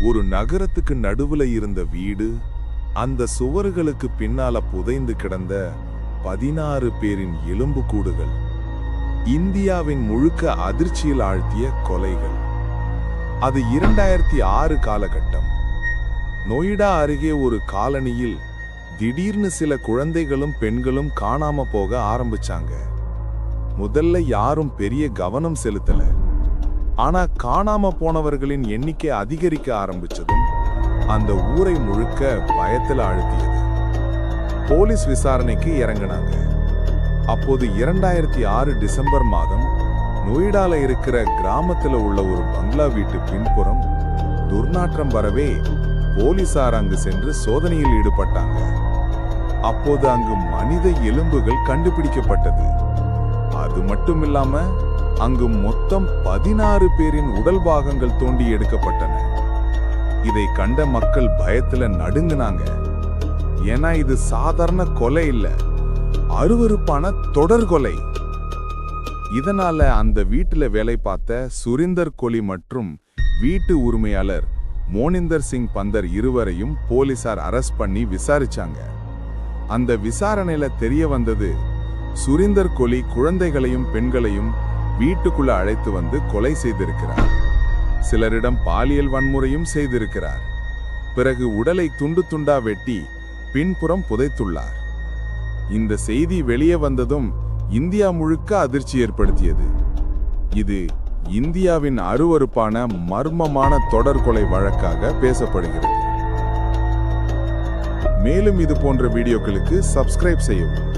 ஒரு நகரத்துக்கு நடுவுல இருந்த வீடு, அந்த சுவர்களுக்கு பின்னால புதைந்து கிடந்த 16 பேரின் எலும்புக்கூடுகள், இந்தியாவின் முழுக்க அதிர்ச்சியில் ஆழ்த்திய கொலைகள். அது 2006 காலகட்டம். நொய்டா அருகே ஒரு காலனியில் திடீர்னு சில குழந்தைகளும் பெண்களும் காணாம போக ஆரம்பிச்சாங்க. முதல்ல யாரும் பெரிய கவனம் செலுத்தல. ஆனா காணாம போனவர்களின் எண்ணிக்கை அதிகரிக்க ஆரம்பிச்சதும் அந்த ஊரை முழுக்க பயத்துல ஆழ்த்தியது. போலீஸ் விசாரணைக்கு இறங்கினாங்க. அப்போது 2006 டிசம்பர் மாதம் நொய்டால இருக்கிற கிராமத்துல உள்ள ஒரு பங்களா வீட்டு பின்புறம் துர்நாற்றம் வரவே போலீசார் அங்கு சென்று சோதனையில் ஈடுபட்டாங்க. அப்போது அங்கு மனித எலும்புகள் கண்டுபிடிக்கப்பட்டது. அது மட்டுமில்லாம அங்கு மொத்தம் 16 பேரின் உடல் பாகங்கள் தோண்டி எடுக்கப்பட்டன. இதை கண்ட மக்கள் பயத்துல நடுங்கினாங்க. ஏன்னா இது சாதாரண கொலை இல்ல, அருவருப்பான தொடர் கொலை. இதனால அந்த வீட்டுல வேலை பார்த்த சுரிந்தர் கொலி மற்றும் வீட்டு உரிமையாளர் மோனிந்தர் சிங் பந்தர் இருவரையும் போலீசார் அரெஸ்ட் பண்ணி விசாரிச்சாங்க. அந்த விசாரணையில தெரிய வந்தது, சுரிந்தர் கொலி குழந்தைகளையும் பெண்களையும் வீட்டுக்குள்ள அழைத்து வந்து கொலை செய்திருக்கிறார். சிலரிடம் பாலியல் வன்முறையும் செய்திருக்கிறார். பிறகு உடலை துண்டு துண்டா வெட்டி பின்புறம் புதைத்துள்ளார். இந்த செய்தி வெளியே வந்ததும் இந்தியா முழுக்க அதிர்ச்சி ஏற்படுத்தியது. இது இந்தியாவின் அருவருப்பான மர்மமான தொடர் கொலை வழக்காக பேசப்படுகிறது. மேலும் இது போன்ற வீடியோக்களுக்கு சப்ஸ்கிரைப் செய்யவும்.